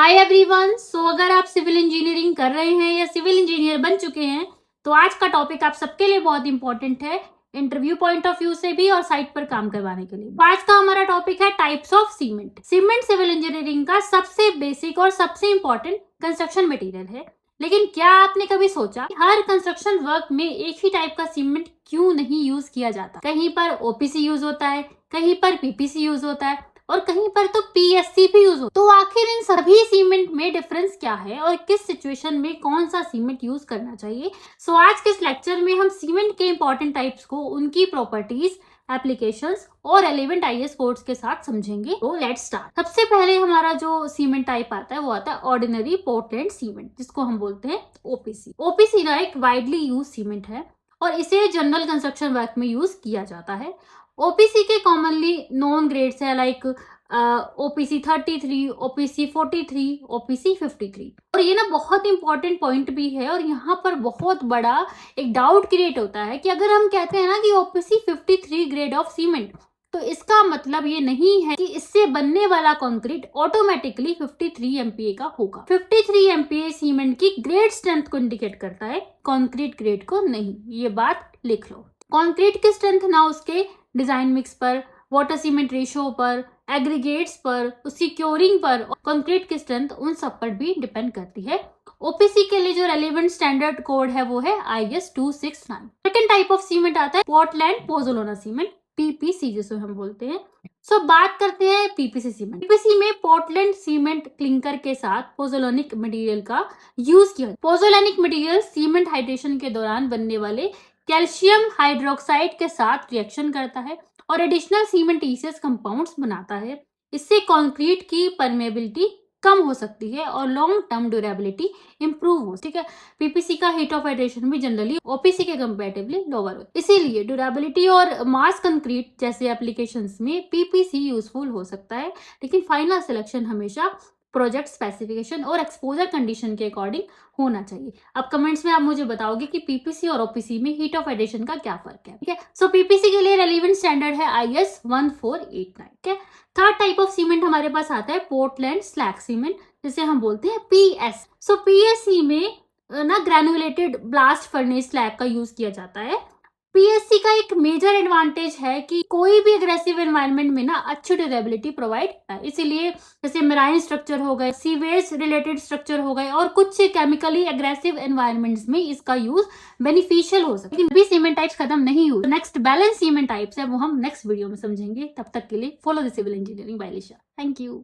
Hi everyone. सो अगर आप civil engineering कर रहे हैं या सिविल इंजीनियर बन चुके हैं तो आज का टॉपिक आप सबके लिए बहुत इंपॉर्टेंट है, इंटरव्यू पॉइंट ऑफ व्यू से भी और साइट पर काम करवाने के लिए। आज का हमारा टॉपिक है types of cement. Cement civil engineering का सबसे बेसिक और सबसे इंपॉर्टेंट कंस्ट्रक्शन मटेरियल है, लेकिन क्या आपने कभी सोचा हर कंस्ट्रक्शन वर्क में एक ही टाइप का सीमेंट क्यों नहीं यूज किया जाता? कहीं पर ओपीसी यूज होता है, कहीं पर पीपीसी यूज होता है और कहीं पर तो पीएससी भी यूज हो। तो आखिर इन सभी सीमेंट में डिफरेंस क्या है और किस सिचुएशन में कौन सा सीमेंट यूज करना चाहिए? सो आज के इस लेक्चर में हम सीमेंट के इंपॉर्टेंट टाइप्स को, उनकी प्रॉपर्टीज, एप्लीकेशंस और रेलेवेंट आईएस कोड्स के साथ समझेंगे। तो लेट्स स्टार्ट। सबसे पहले हमारा जो सीमेंट टाइप आता है वो आता है ऑर्डिनरी पोर्टलैंड सीमेंट, जिसको हम बोलते हैं ओपीसी। ओपीसी ना एक वाइडली यूज सीमेंट है और इसे जनरल कंस्ट्रक्शन वर्क में यूज किया जाता है। ओपीसी के कॉमनली नॉन ग्रेड्स है लाइक ओपीसी 33, ओपीसी 43, ओपीसी 53। और ये ना बहुत इंपॉर्टेंट पॉइंट भी है और यहाँ पर बहुत बड़ा एक डाउट क्रिएट होता है कि अगर हम कहते हैं ना कि ओपीसी 53 ग्रेड ऑफ सीमेंट, तो इसका मतलब ये नहीं है कि इससे बनने वाला कंक्रीट ऑटोमेटिकली 53 एमपीए का होगा। 53 एमपीए सीमेंट की ग्रेड स्ट्रेंथ को इंडिकेट करता है, कंक्रीट ग्रेड को नहीं। ये बात लिख लो। कंक्रीट की स्ट्रेंथ ना उसके डिजाइन मिक्स पर, वाटर सीमेंट रेशियो पर, एग्रीगेट्स पर, उसकी क्योरिंग पर, कंक्रीट की स्ट्रेंथ उन सब पर भी डिपेंड करती है। ओपीसी के लिए जो रेलेवेंट स्टैंडर्ड कोड है वो है IS 269। Second type of cement आता है पोर्टलैंड पोज़ोलाना सीमेंट, पीपीसी जिसे हम बोलते हैं। सो बात करते हैं पीपीसी सीमेंट। पीपीसी में पोर्टलैंड सीमेंट क्लिंकर के साथ पोज़ोलानिक मटेरियल का यूज किया। पोज़ोलानिक मटेरियल सीमेंट हाइड्रेशन के दौरान बनने वाले कैल्शियम हाइड्रोक्साइड के साथ रिएक्शन करता है और एडिशनल सीमेंटीशियस कंपाउंड्स बनाता है। इससे कंक्रीट की परमेबिलिटी कम हो सकती है और लॉन्ग टर्म ड्यूरेबिलिटी इंप्रूव हो। ठीक है, पीपीसी का हीट ऑफ हाइड्रेशन भी जनरली ओपीसी के कंपैरेटिवली लोअर हो, इसीलिए ड्यूरेबिलिटी और मास कंक्रीट जैसे एप्लीकेशंस में पीपीसी यूजफुल हो सकता है, लेकिन फाइनल सिलेक्शन हमेशा प्रोजेक्ट स्पेसिफिकेशन और एक्सपोजर कंडीशन के अकॉर्डिंग होना चाहिए। अब कमेंट्स में आप मुझे बताओगे कि पीपीसी और ओपीसी में हीट ऑफ हाइड्रेशन का क्या फर्क है। ठीक है, सो पीपीसी के लिए रेलेवेंट स्टैंडर्ड है आईएस 1489। ठीक है, थर्ड टाइप ऑफ सीमेंट हमारे पास आता है पोर्टलैंड स्लैग सीमेंट, जिसे हम बोलते हैं पीएस। सो पीएससी में ना ग्रैनुलेटेड ब्लास्ट फर्नेस स्लैग का यूज किया जाता है। पीएससी का एक मेजर एडवांटेज है कि कोई भी एग्रेसिव एनवायरनमेंट में ना अच्छी ड्यूरेबिलिटी प्रोवाइड है, इसीलिए जैसे मेराइन स्ट्रक्चर हो गए, सीवेज रिलेटेड स्ट्रक्चर हो गए और कुछ केमिकली एग्रेसिव एनवायरनमेंट्स में इसका यूज बेनिफिशियल हो सकता है। लेकिन भी सीमेंट टाइप्स खत्म नहीं हुए। नेक्स्ट बैलेंस सीमेंट टाइप्स है वो हम नेक्स्ट वीडियो में समझेंगे। तब तक के लिए follow the civil engineering by Lisha. Thank you.